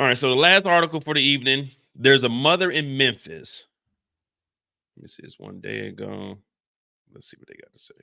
All right, so the last article for the evening, there's a mother in Memphis. Let me see, it's one day ago. Let's see what they got to say.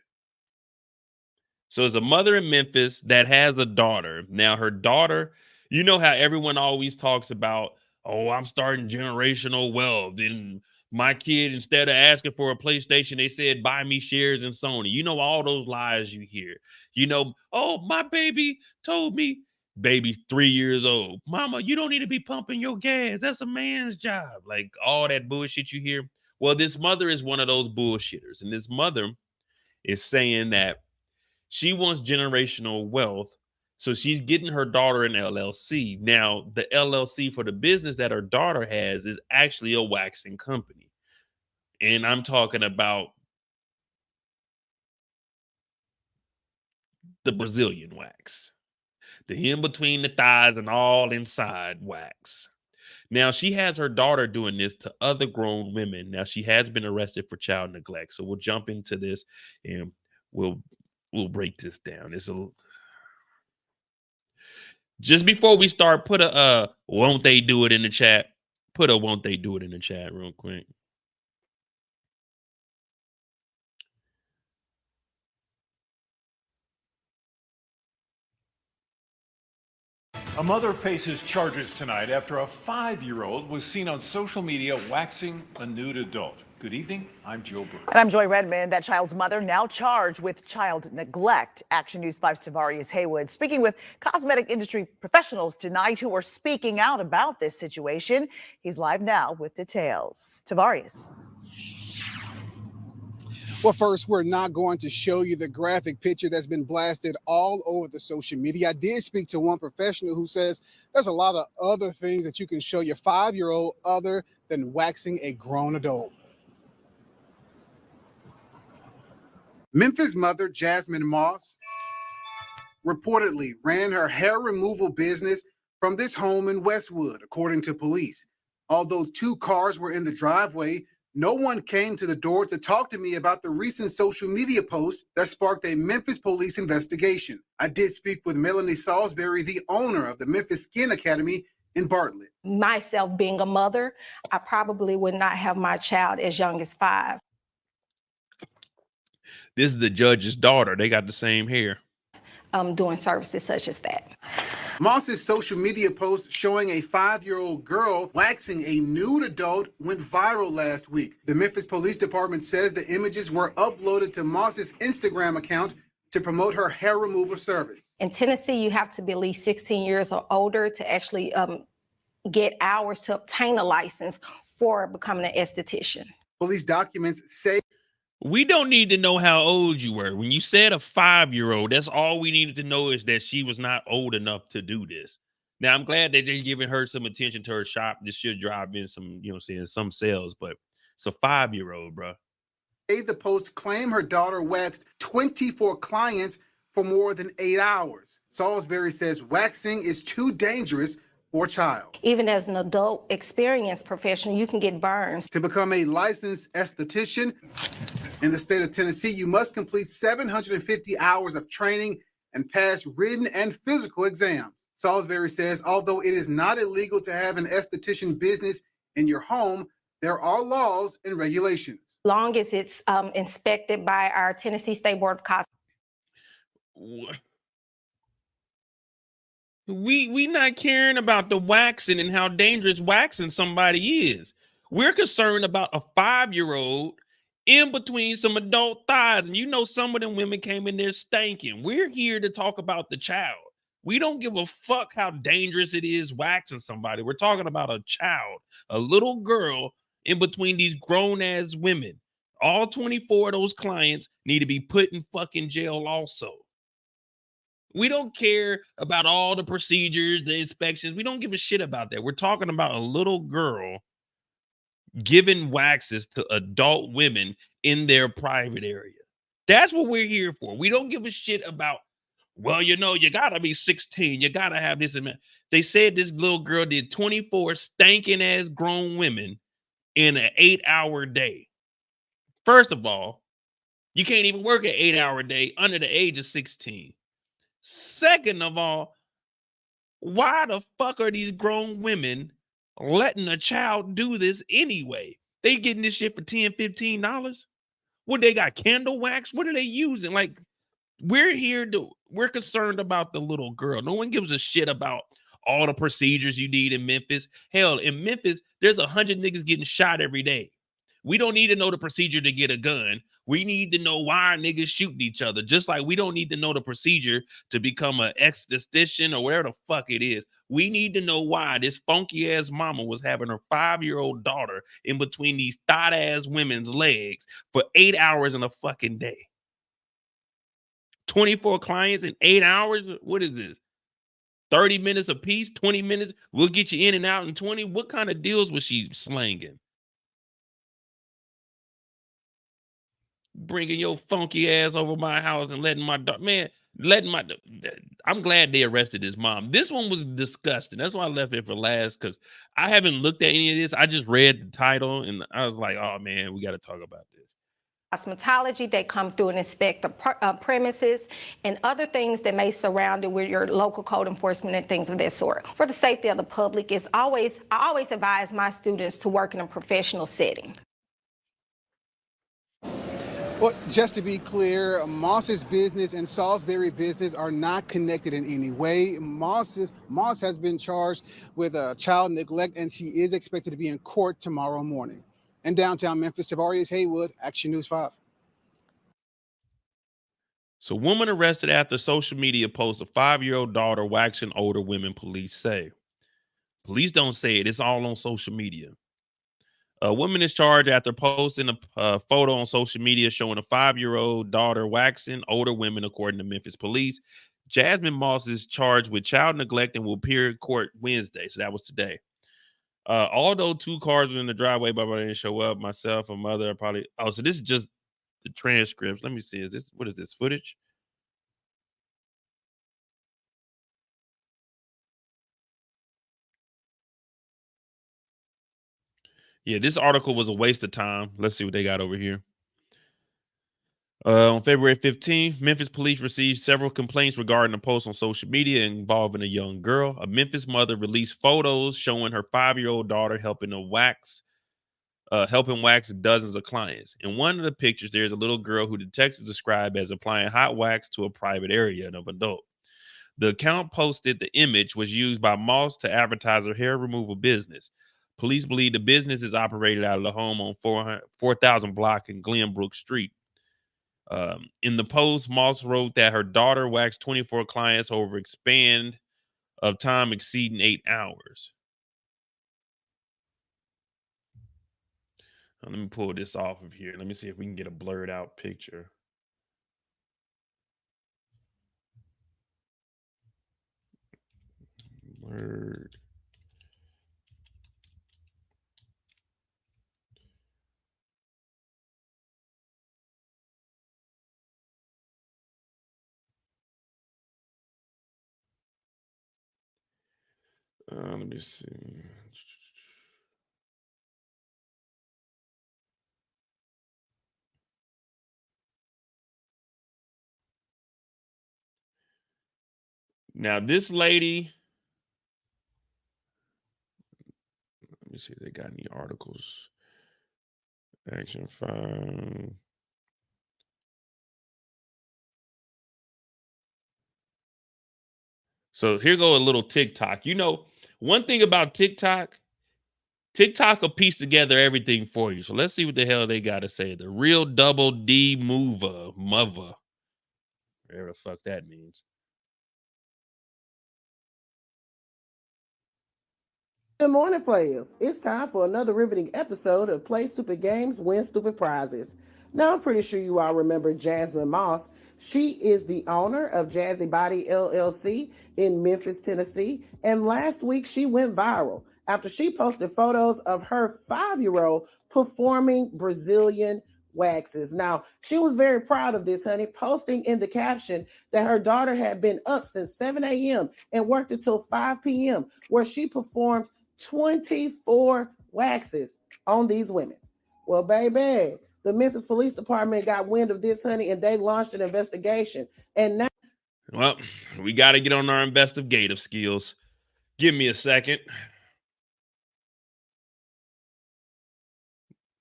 So it's a mother in Memphis that has a daughter. Now her daughter, you know how everyone always talks about, oh, I'm starting generational wealth. And my kid, instead of asking for a PlayStation, they said, buy me shares in Sony. You know, all those lies you hear. You know, oh, my baby told me, baby 3 years old, mama, you don't need to be pumping your gas. That's a man's job. Like all that bullshit you hear. Well, this mother is one of those bullshitters. And this mother is saying that she wants generational wealth. So she's getting her daughter an LLC. Now, the LLC for the business that her daughter has is actually a waxing company. And I'm talking about the Brazilian wax, the in between the thighs and all inside wax. Now, she has her daughter doing this to other grown women. Now, she has been arrested for child neglect. So we'll jump into this and we'll break this down. It's a Just before we start, put a won't they do it in the chat? Put a won't they do it in the chat real quick. A mother faces charges tonight after a 5-year-old was seen on social media waxing a nude adult. Good evening, I'm Joe Burke. And I'm Joy Redmond. That child's mother now charged with child neglect. Action News 5's Tavarius Haywood speaking with cosmetic industry professionals tonight who are speaking out about this situation. He's live now with details. Tavarius. Well, first, we're not going to show you the graphic picture that's been blasted all over the social media. I did speak to one professional who says there's a lot of other things that you can show your 5-year-old other than waxing a grown adult. Memphis mother Jasmine Moss reportedly ran her hair removal business from this home in Westwood, according to police. Although 2 cars were in the driveway, no one came to the door to talk to me about the recent social media post that sparked a Memphis police investigation. I did speak with Melanie Salisbury, the owner of the Memphis Skin Academy in Bartlett. Myself being a mother, I probably would not have my child as young as 5. This is the judge's daughter. They got the same hair. Doing services such as that. Moss's social media post showing a 5-year-old girl waxing a nude adult went viral last week. The Memphis Police Department says the images were uploaded to Moss's Instagram account to promote her hair removal service. In Tennessee, you have to be at least 16 years or older to actually get hours to obtain a license for becoming an esthetician. Police documents say we don't need to know how old you were. When you said a 5-year-old, that's all we needed to know is that she was not old enough to do this. Now, I'm glad that they're giving her some attention to her shop. This should drive in some, some sales, but it's a 5-year-old, bro. The post claimed her daughter waxed 24 clients for more than 8 hours. Salisbury says waxing is too dangerous for a child. Even as an adult experienced professional, you can get burns. To become a licensed esthetician in the state of Tennessee, you must complete 750 hours of training and pass written and physical exams. Salisbury says, although it is not illegal to have an esthetician business in your home, there are laws and regulations. Long as it's inspected by our Tennessee State Board of Cosmetics. We not caring about the waxing and how dangerous waxing somebody is. We're concerned about a 5-year-old in between some adult thighs. And you know, some of them women came in there stinking. We're here to talk about the child. We don't give a fuck how dangerous it is waxing somebody. We're talking about a child, a little girl in between these grown ass women. All 24 of those clients need to be put in fucking jail also. We don't care about all the procedures, the inspections. We don't give a shit about that. We're talking about a little girl giving waxes to adult women in their private area. That's what we're here for. We don't give a shit about, well, you gotta be 16. You gotta have this. They said this little girl did 24 stanking ass grown women in an 8-hour day. First of all, you can't even work an 8-hour day under the age of 16. Second of all, Why the fuck are these grown women letting a child do this anyway? They getting this shit for $10, $15. What, they got candle wax? What are they using? Like, we're concerned about the little girl. No one gives a shit about all the procedures you need in Memphis. Hell, in Memphis, there's 100 niggas getting shot every day. We don't need to know the procedure to get a gun. We need to know why niggas shooting each other. Just like we don't need to know the procedure to become an esthetician or whatever the fuck it is. We need to know why this funky ass mama was having her 5-year-old daughter in between these thought ass women's legs for 8 hours in a fucking day. 24 clients in 8 hours? What is this? 30 minutes a piece, 20 minutes? We'll get you in and out in 20. What kind of deals was she slanging? Bringing your funky ass over my house and letting my dog, man, I'm glad they arrested his mom. This one was disgusting. That's why I left it for last, because I haven't looked at any of this. I just read the title and I was like, oh man, we got to talk about this. Cosmetology, they come through and inspect the premises and other things that may surround it with your local code enforcement and things of that sort. For the safety of the public, I always advise my students to work in a professional setting. Well, just to be clear, Moss's business and Salisbury business are not connected in any way. Moss has been charged with child neglect, and she is expected to be in court tomorrow morning. In downtown Memphis, Tavarius Haywood, Action News 5. So, woman arrested after social media posts of 5-year-old daughter waxing older women, police say. Police don't say it. It's all on social media. A woman is charged after posting a photo on social media showing a 5-year-old daughter waxing older women, according to Memphis police. Jasmine Moss is charged with child neglect and will appear in court Wednesday. So that was today. Although 2 cars were in the driveway, but I didn't show up. Myself and mother are probably. Oh, so this is just the transcripts. Let me see. What is this footage? Yeah, this article was a waste of time. Let's see what they got over here. On February 15th, Memphis police received several complaints regarding a post on social media involving a young girl. A Memphis mother released photos showing her 5-year-old daughter helping wax dozens of clients. In one of the pictures, there's a little girl who detectives described as applying hot wax to a private area of an adult. The account posted the image was used by Moss to advertise her hair removal business. Police believe the business is operated out of the home on 4000 block in Glenbrook Street. In the post, Moss wrote that her daughter waxed 24 clients over a span of time exceeding 8 hours. Now, let me pull this off of here. Let me see if we can get a blurred out picture. Blurred. Let me see. Now, this lady, let me see if they got any articles. Action 5. So here go a little TikTok. You know, one thing about TikTok will piece together everything for you. So let's see what the hell they got to say. The real double D mover, whatever the fuck that means. Good morning, players. It's time for another riveting episode of Play Stupid Games, Win Stupid Prizes. Now, I'm pretty sure you all remember Jasmine Moss. She is the owner of Jazzy Body LLC in Memphis, Tennessee. And last week, she went viral after she posted photos of her 5-year-old performing Brazilian waxes. Now, she was very proud of this, honey, posting in the caption that her daughter had been up since 7 a.m. and worked until 5 p.m., where she performed 24 waxes on these women. Well, baby, the Memphis Police Department got wind of this, honey, and they launched an investigation. And now, well, we got to get on our investigative skills. Give me a second.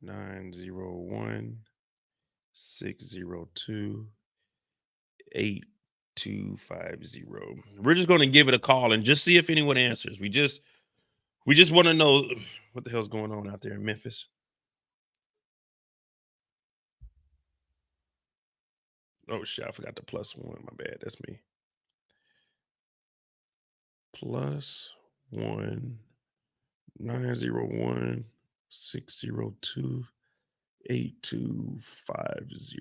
901 602 8250. We're just going to give it a call and just see if anyone answers. We just want to know what the hell's going on out there in Memphis. Oh shit, I forgot the +1. My bad. That's me. +1 901 602 8250.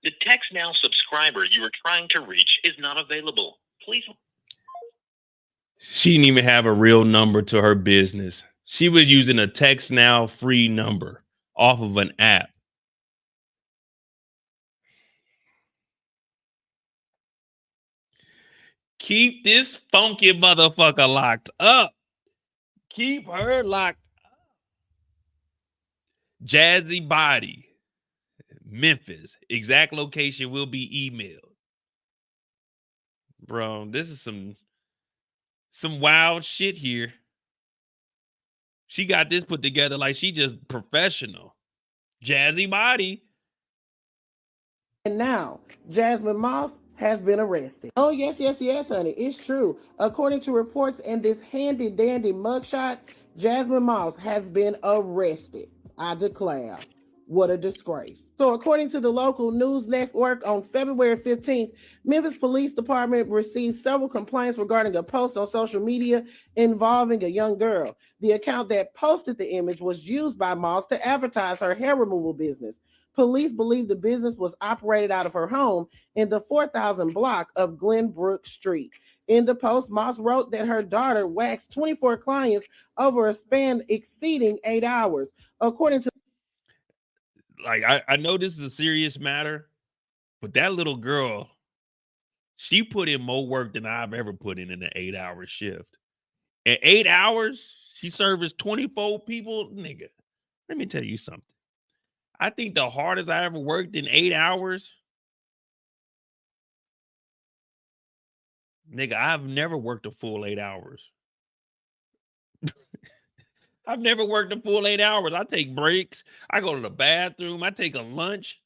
The Text Now subscriber you are trying to reach is not available. Please. She didn't even have a real number to her business. She was using a Text Now free number off of an app. Keep this funky motherfucker locked up. Keep her locked up. Jazzy Body, Memphis. Exact location will be emailed. Bro, this is some wild shit here. She got this put together like she just professional. Jazzy Body. And now, Jasmine Moss has been arrested. Oh, yes, honey. It's true. According to reports in this handy-dandy mugshot, Jasmine Moss has been arrested. I declare. What a disgrace. So according to the local news network, on February 15th, Memphis Police Department received several complaints regarding a post on social media involving a young girl. The account that posted the image was used by Moss to advertise her hair removal business. Police believe the business was operated out of her home in the 4000 block of Glenbrook Street. In the post, Moss wrote that her daughter waxed 24 clients over a span exceeding 8 hours. According to Like, I know this is a serious matter, but that little girl, she put in more work than I've ever put in an 8-hour shift. In 8 hours, she serviced 24 people. Nigga, let me tell you something. I think the hardest I ever worked in 8 hours, nigga, I've never worked a full 8 hours. I've never worked a full 8 hours. I take breaks. I go to the bathroom. I take a lunch.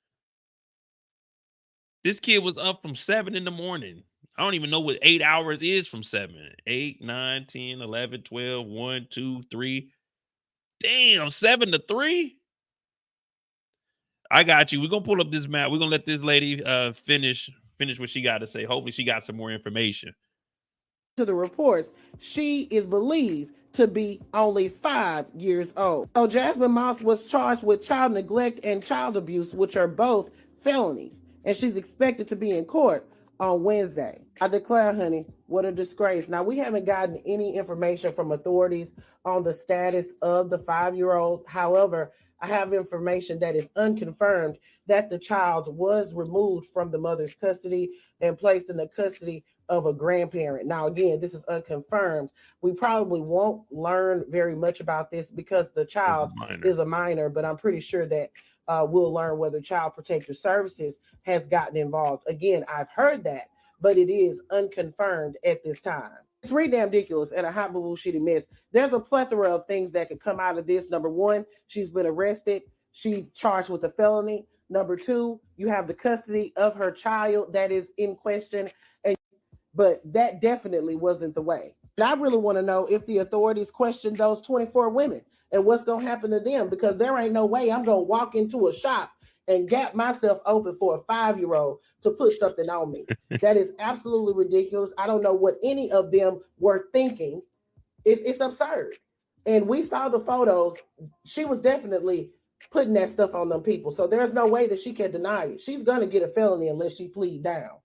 This kid was up from 7 in the morning. I don't even know what 8 hours is from 7. 8, 9, 10, 11, 12, 1, 2, 3. Damn, 7 to 3? I got you. We're going to pull up this map. We're going to let this lady finish what she got to say. Hopefully she got some more information. To the reports, she is believed to be only 5 years old. So Jasmine Moss was charged with child neglect and child abuse, which are both felonies, and she's expected to be in court on Wednesday. I declare, honey, what a disgrace. Now, we haven't gotten any information from authorities on the status of the 5-year-old. However, I have information that is unconfirmed that the child was removed from the mother's custody and placed in the custody of a grandparent. Now, again, this is unconfirmed. We probably won't learn very much about this because the child is a minor, but I'm pretty sure that we'll learn whether Child Protective Services has gotten involved. Again, I've heard that, but it is unconfirmed at this time. It's really damn ridiculous and a hot boo shitty mess. There's a plethora of things that could come out of this. Number one, she's been arrested. She's charged with a felony. Number two, you have the custody of her child that is in question. But that definitely wasn't the way. And I really want to know if the authorities questioned those 24 women and what's going to happen to them, because there ain't no way I'm going to walk into a shop and gap myself open for a 5-year-old to put something on me. That is absolutely ridiculous. I don't know what any of them were thinking. It's absurd. And we saw the photos. She was definitely putting that stuff on them people. So there's no way that she can deny it. She's going to get a felony unless she plead down.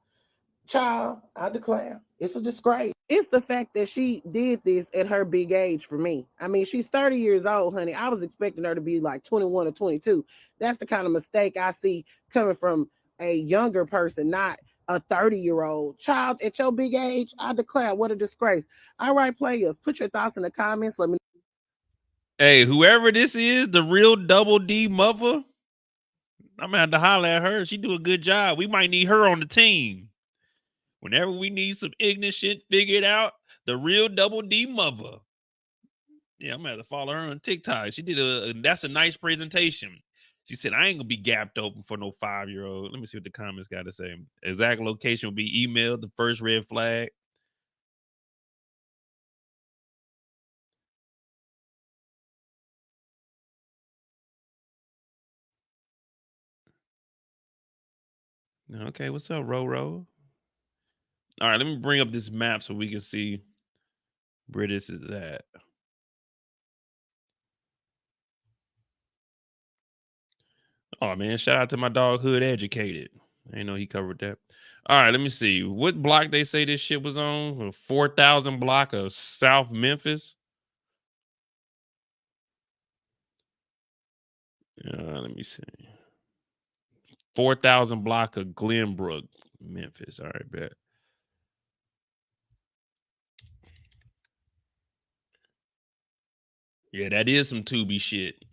Child, I declare, it's a disgrace. It's the fact that she did this at her big age for me. I mean, she's 30 years old, honey. I was expecting her to be like 21 or 22. That's the kind of mistake I see coming from a younger person, not a 30-year-old child at your big age. I declare, what a disgrace. All right, players, put your thoughts in the comments. Let me. Hey, whoever this is, the real double D mother, I'm gonna have to holler at her. She do a good job. We might need her on the team. Whenever we need some ignorant shit figured out, the real double D mother. Yeah, I'm gonna have to follow her on TikTok. She did that's a nice presentation. She said, I ain't gonna be gapped open for no 5-year-old. Let me see what the comments got to say. Exact location will be emailed, the first red flag. Okay, what's up, Roro? All right, let me bring up this map so we can see where this is at. Oh man, shout out to my dog Hood Educated. I didn't know he covered that. All right, let me see. What block they say this shit was on? 4,000 block of South Memphis. Let me see. 4,000 block of Glenbrook, Memphis. All right, bet. Yeah, that is some Tubi shit.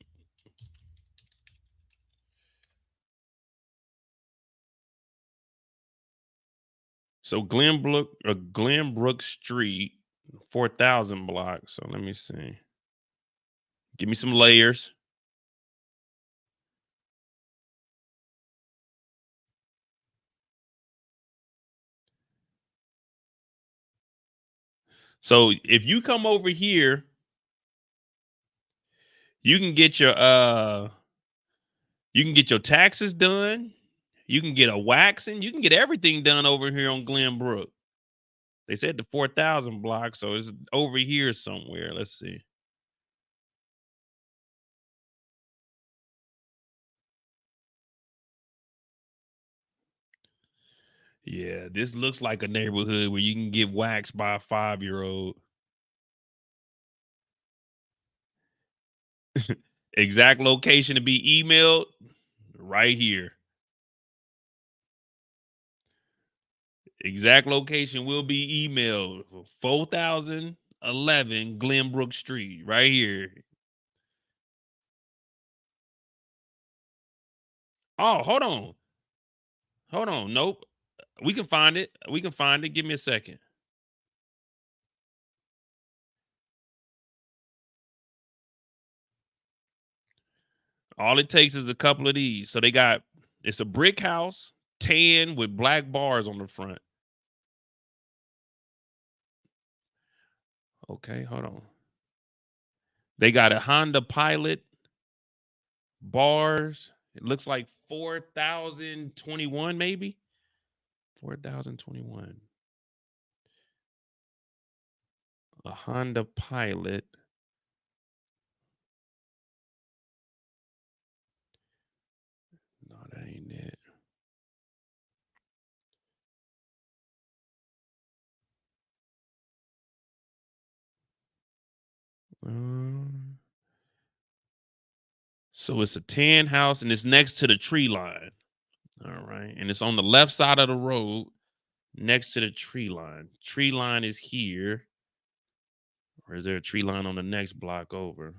So Glenbrook Street, 4,000 blocks. So let me see. Give me some layers. So if you come over here, you can get your taxes done. You can get a waxing. You can get everything done over here on Glenbrook. They said the 4,000 block, so it's over here somewhere. Let's see. Yeah, this looks like a neighborhood where you can get waxed by a 5-year-old. Exact location to be emailed right here. Exact location will be emailed 4011 Glenbrook Street right here. Oh, hold on. Hold on. Nope. We can find it. We can find it. Give me a second. All it takes is a couple of these. So it's a brick house, tan with black bars on the front. Okay, hold on. They got a Honda Pilot, bars. It looks like 4,021 maybe. 4,021. A Honda Pilot. No, that ain't it. So it's a tan house and it's next to the tree line. All right. And it's on the left side of the road next to the tree line. Tree line is here. Or is there a tree line on the next block over?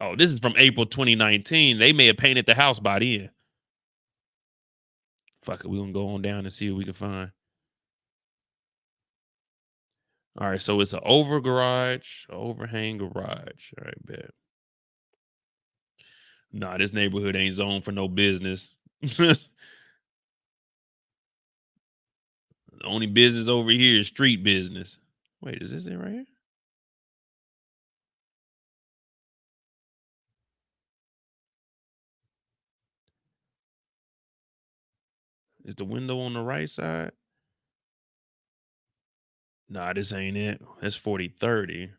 Oh, this is from April 2019. They may have painted the house by then. Fuck it. We're going to go on down and see what we can find. All right. So it's an overhang garage. All right, bet. Nah, this neighborhood ain't zoned for no business. The only business over here is street business. Wait, is this it right here? Is the window on the right side? Nah, this ain't it. That's 4030.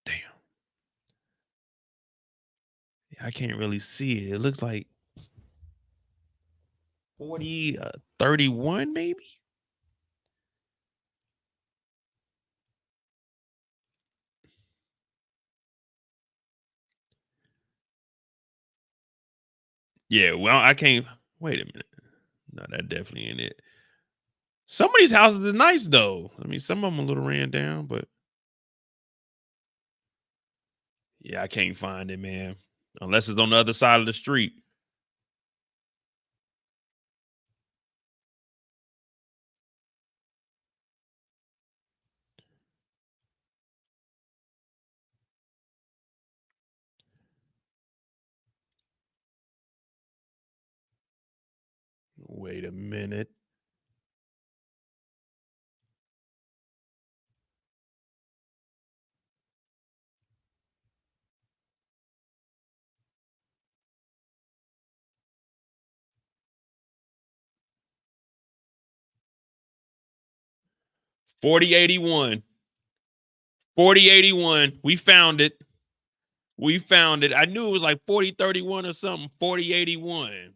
Damn. I can't really see it. It looks like 40, 31 maybe. Yeah, well, I can't. Wait a minute. No, that definitely ain't it. Some of these houses are nice though. I mean, some of them a little ran down, but yeah, I can't find it, man. Unless it's on the other side of the street. Wait a minute. $40.81. $40.81. We found it. We found it. I knew it was like 40.31 or something. $40.81.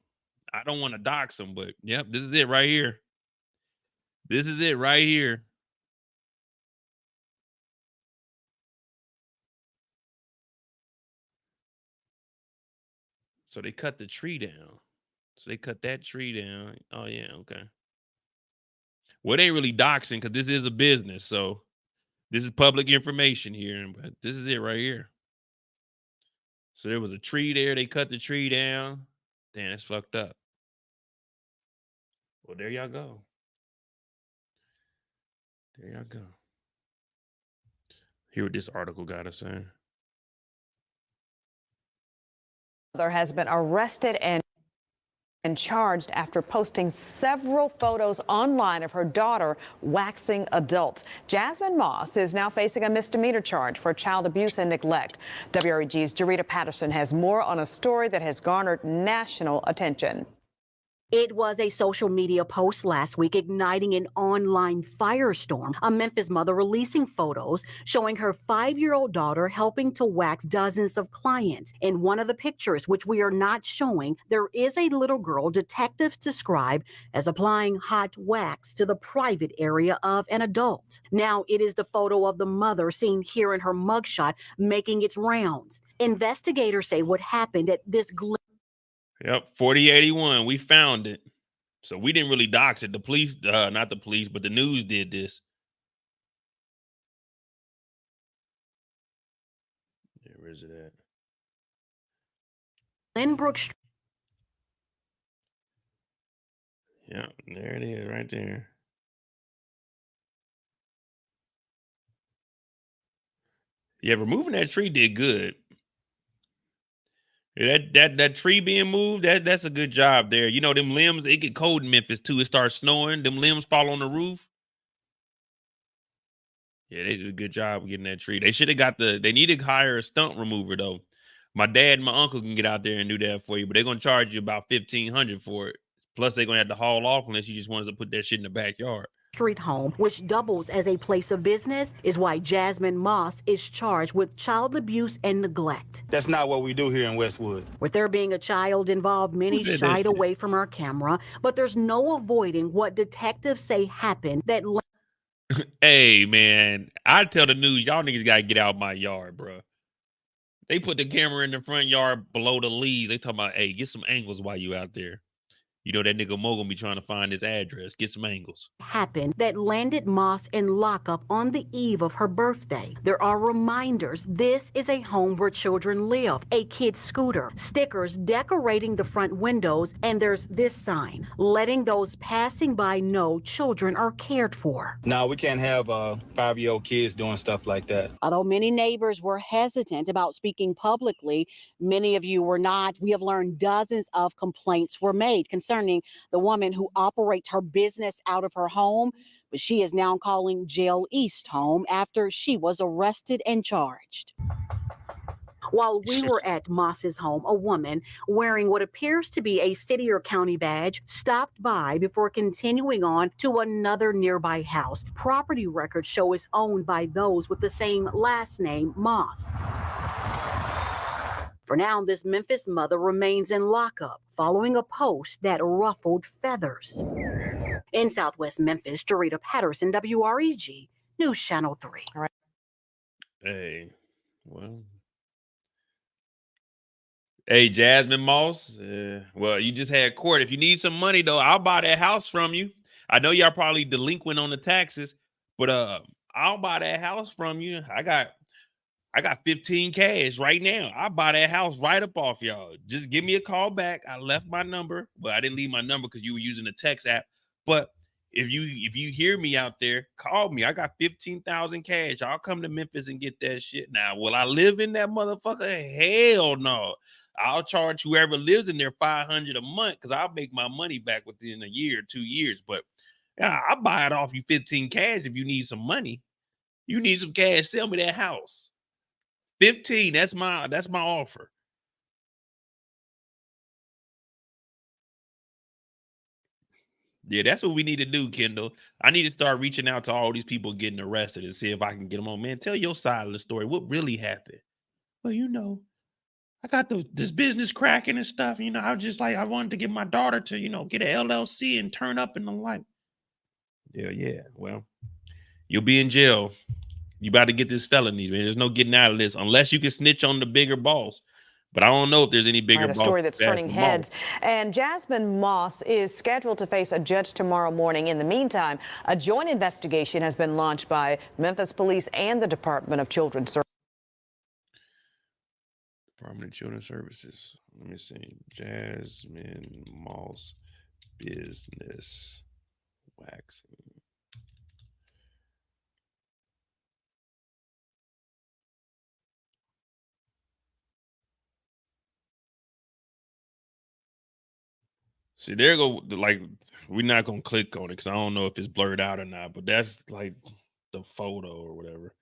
I don't want to dox them, but yep, this is it right here. This is it right here. So they cut the tree down. So they cut that tree down. Oh yeah, okay. Well, it ain't really doxing because this is a business, so this is public information here, but this is it right here. So there was a tree there. They cut the tree down. Damn, that's fucked up. Well, there y'all go. There y'all go. Hear what this article got to say. Mother has been arrested and charged after posting several photos online of her daughter waxing adults. Jasmine Moss is now facing a misdemeanor charge for child abuse and neglect. WREG's Jarita Patterson has more on a story that has garnered national attention. It was a social media post last week igniting an online firestorm. A Memphis mother releasing photos showing her 5-year-old daughter helping to wax dozens of clients. In one of the pictures, which we are not showing, there is a little girl detectives describe as applying hot wax to the private area of an adult. Now it is the photo of the mother seen here in her mugshot making its rounds. Investigators say what happened at this Yep, 4081. We found it. So we didn't really dox it. The police, not the police, but the news did this. Yeah, where is it at? Glenbrook Street. Yeah, there it is, right there. Yeah, removing that tree did good. That tree being moved, that's a good job there. You know, them limbs, it get cold in Memphis too. It starts snowing. Them limbs fall on the roof. Yeah, they did a good job getting that tree. They should have got they need to hire a stunt remover though. My dad and my uncle can get out there and do that for you, but they're gonna charge you about $1,500 for it. Plus, they're gonna have to haul off unless you just wanted to put that shit in the backyard. Street home, which doubles as a place of business, is why Jasmine Moss is charged with child abuse and neglect. That's not what we do here in Westwood. With there being a child involved, many shied away from our camera, but there's no avoiding what detectives say happened that Hey, man, I tell the news, y'all niggas gotta get out my yard, bro. They put the camera in the front yard below the leaves. They talking about, hey, get some angles while you out there. You know that nigga Mo gonna be trying to find his address. Get some angles. happened that landed Moss in lockup on the eve of her birthday. There are reminders this is a home where children live, a kid's scooter, stickers decorating the front windows, and there's this sign, letting those passing by know children are cared for. No, we can't have 5-year-old kids doing stuff like that. Although many neighbors were hesitant about speaking publicly, many of you were not. We have learned dozens of complaints were made concerning the woman who operates her business out of her home, but she is now calling Jail East home after she was arrested and charged. While we were at Moss's home, a woman wearing what appears to be a city or county badge stopped by before continuing on to another nearby house. Property records show it's owned by those with the same last name, Moss. For now, this Memphis mother remains in lockup following a post that ruffled feathers. In Southwest Memphis, Jarita Patterson, WREG, News Channel 3. All right. Hey, well. Hey, Jasmine Moss. Well, you just had court. If you need some money, though, I'll buy that house from you. I know y'all probably delinquent on the taxes, but I'll buy that house from you. I got 15 cash right now. I'll buy that house right up off y'all. Just give me a call back. I left my number, but I didn't leave my number because you were using the text app. But if you hear me out there, call me. I got 15,000 cash. I'll come to Memphis and get that shit. Now, will I live in that motherfucker? Hell no. I'll charge whoever lives in there $500 a month because I'll make my money back within a year or 2 years. But yeah, I'll buy it off you 15 cash if you need some money. You need some cash, sell me that house. 15, that's my offer. Yeah, that's what we need to do, Kendall. I need to start reaching out to all these people getting arrested and see if I can get them on. Man, tell your side of the story. What really happened? Well, I got this business cracking and stuff. I was just like, I wanted to get my daughter to, get an LLC and turn up in the light. Yeah. Well, you'll be in jail. You about to get this felony, man. There's no getting out of this unless you can snitch on the bigger boss. But I don't know if there's any bigger Right, a boss. story that's turning heads. And Jasmine Moss is scheduled to face a judge tomorrow morning. In the meantime, a joint investigation has been launched by Memphis Police and the Department of Children's Services. Department of Children's Services. Let me see. Jasmine Moss business waxing. See, there go, like, we're not going to click on it because I don't know if it's blurred out or not, but that's like the photo or whatever.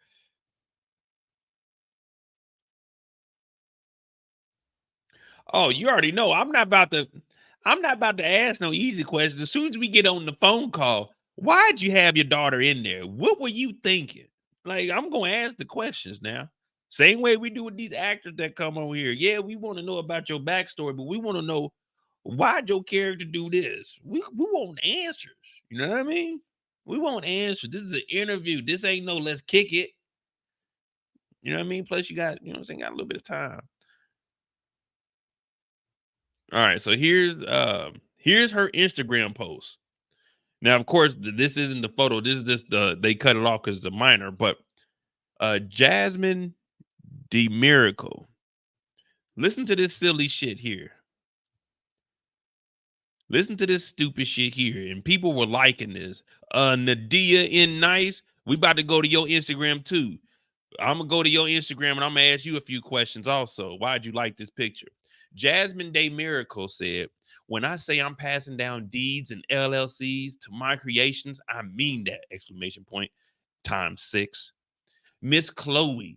Oh, you already know. I'm not about to ask no easy questions. As soon as we get on the phone call, why'd you have your daughter in there? What were you thinking? Like, I'm going to ask the questions now. Same way we do with these actors that come over here. Yeah, we want to know about your backstory, but we want to know why'd your character do this? We want answers. You know what I mean? We want answers. This is an interview. This ain't no let's kick it. You know what I mean? Plus, you got, got a little bit of time. All right, so here's her Instagram post. Now, of course, this isn't the photo. This is just they cut it off because it's a minor. But Jasmine the Miracle. Listen to this silly shit here. Listen to this stupid shit here. And people were liking this. Nadia in Nice, we about to go to your Instagram too. I'm going to go to your Instagram and I'm going to ask you a few questions also. Why'd you like this picture? Jasmine Day Miracle said, when I say I'm passing down deeds and LLCs to my creations, I mean that! Exclamation point times 6. Miss Chloe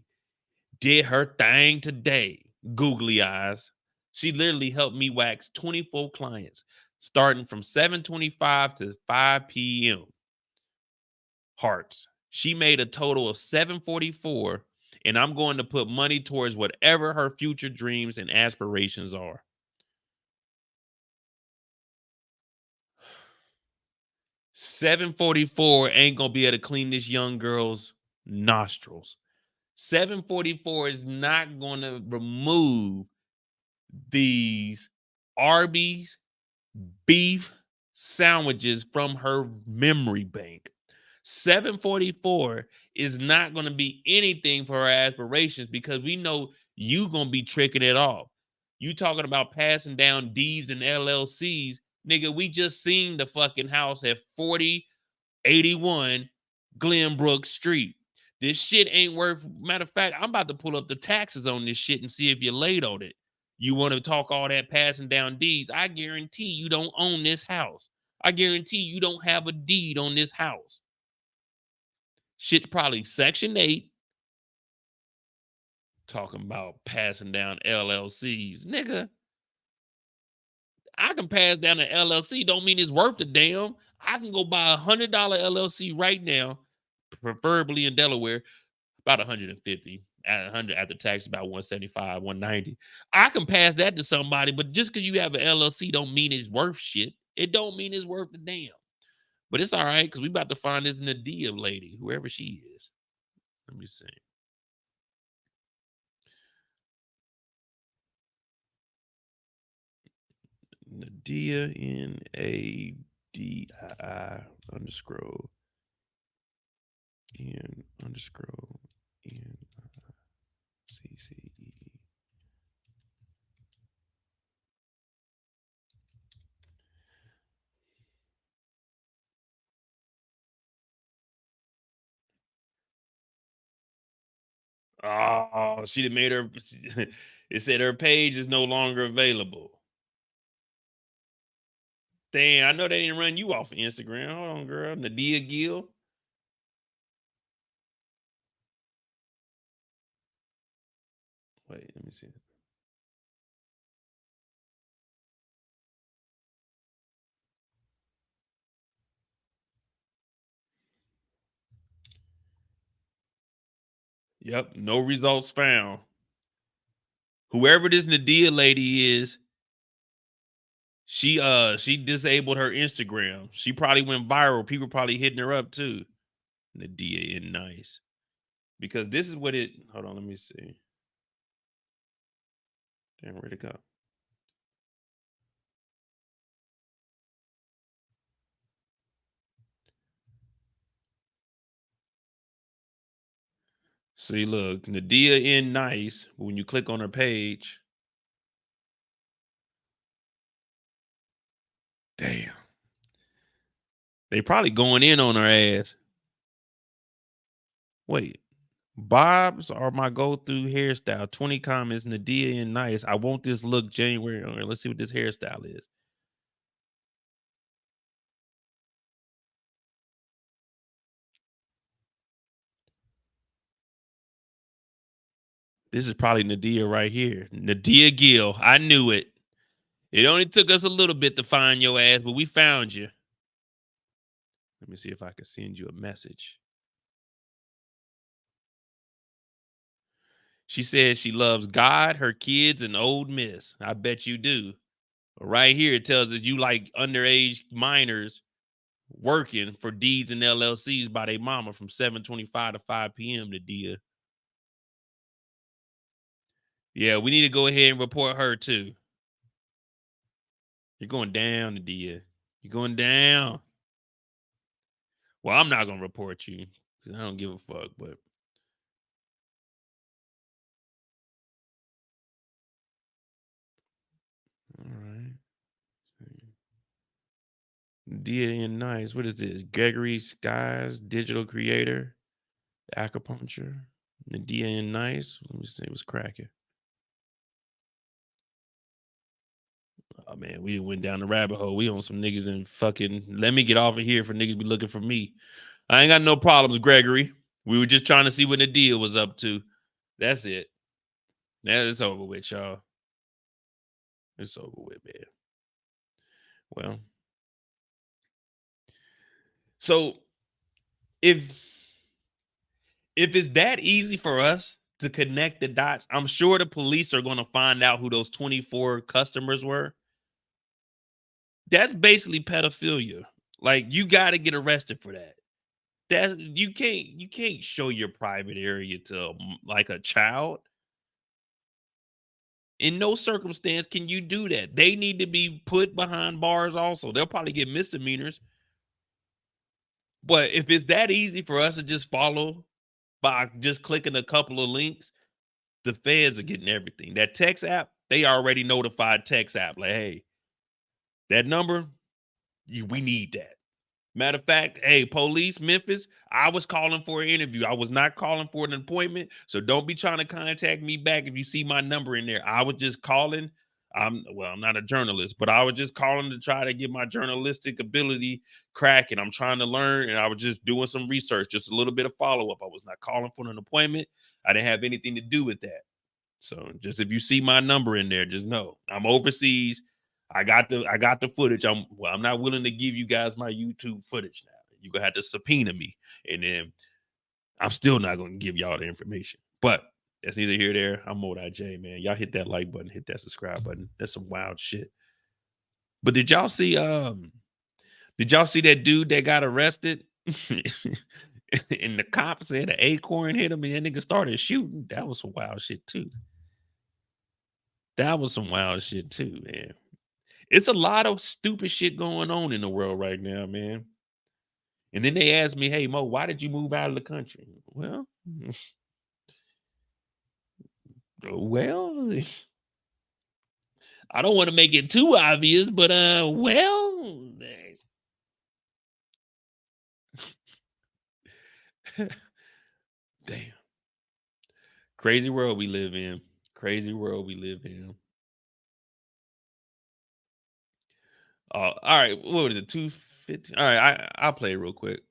did her thing today. Googly eyes. She literally helped me wax 24 clients, starting from 7:25 to 5 p.m. Hearts. She made a total of 744, and I'm going to put money towards whatever her future dreams and aspirations are. $744 ain't gonna be able to clean this young girl's nostrils. $744 is not gonna remove these Arby's beef sandwiches from her memory bank. $744 is not going to be anything for her aspirations because we know you going to be tricking it off. You talking about passing down deeds and LLCs. Nigga, we just seen the fucking house at 4081 Glenbrook Street. This shit ain't worth, matter of fact, I'm about to pull up the taxes on this shit and see if you're late on it. You want to talk all that passing down deeds? I guarantee you don't own this house. I guarantee you don't have a deed on this house. Shit's probably Section 8. Talking about passing down LLCs. Nigga, I can pass down an LLC. Don't mean it's worth a damn. I can go buy $100 LLC right now, preferably in Delaware, about 150. at 100 after tax, about 175, 190. I can pass that to somebody, but just because you have an LLC don't mean it's worth shit. It don't mean it's worth the damn. But it's all right because we about to find this Nadia lady, whoever she is. Let me see. Nadia, NADII underscore N underscore NCCE. Oh, she made her. It said her page is no longer available. Damn, I know they didn't run you off of Instagram. Hold on, girl. Nadia Gill. Wait, let me see. Yep, no results found. Whoever this Nadia lady is, she disabled her Instagram. She probably went viral. People probably hitting her up too. Nadia and nice. Because this is what it, hold on, let me see. Damn, where'd it go? See, look, Nadia in nice. When you click on her page, damn. They probably going in on her ass. Wait. Bob's are my go-through hairstyle. 20 comments, Nadia and nice. I want this look January. Okay, let's see what this hairstyle is. This is probably Nadia right here. Nadia Gill. I knew it. It only took us a little bit to find your ass, but we found you. Let me see if I can send you a message. She says she loves God, her kids, and Old Miss. I bet you do. Right here, it tells us you like underage minors working for deeds and LLCs by their mama from 7:25 to 5 p.m. Nadia. Yeah, we need to go ahead and report her too. You're going down, Nadia. You're going down. Well, I'm not gonna report you because I don't give a fuck, but all right. Nadia and nice. What is this? Gregory Skies, digital creator, acupuncture. Nadia and nice. Let me see what's cracking. Oh man, we went down the rabbit hole. We on some niggas and fucking let me get off of here for niggas be looking for me. I ain't got no problems, Gregory. We were just trying to see what Nadia was up to. That's it. Now it's over with, y'all. It's over with, man. Well, so if it's that easy for us to connect the dots, I'm sure the police are going to find out who those 24 customers were. That's basically pedophilia. Like you got to get arrested for that. That's you can't show your private area to like a child. In no circumstance can you do that. They need to be put behind bars also. They'll probably get misdemeanors. But if it's that easy for us to just follow by just clicking a couple of links, the feds are getting everything. That text app, they already notified text app like, hey, that number, we need that. Matter of fact, hey, police, Memphis, I was calling for an interview. I was not calling for an appointment. So don't be trying to contact me back if you see my number in there. I was just calling. I'm not a journalist, but I was just calling to try to get my journalistic ability cracking. I'm trying to learn, and I was just doing some research, just a little bit of follow-up. I was not calling for an appointment. I didn't have anything to do with that. So just if you see my number in there, just know I'm overseas. I got the footage. I'm not willing to give you guys my YouTube footage now. You're gonna have to subpoena me, and then I'm still not gonna give y'all the information. But That's neither here nor there. I'm MoeDotJ, man. Y'all hit that like button, hit that subscribe button. That's some wild shit. But did y'all see that dude that got arrested? And the cops said an acorn hit him and that nigga started shooting. That was some wild shit too. That was some wild shit too, man. It's a lot of stupid shit going on in the world right now, man. And then they asked me, hey, Mo, why did you move out of the country? Well, I don't want to make it too obvious, but damn. Crazy world we live in. Crazy world we live in. All right, what was it? 2:15. All right, I'll play it real quick.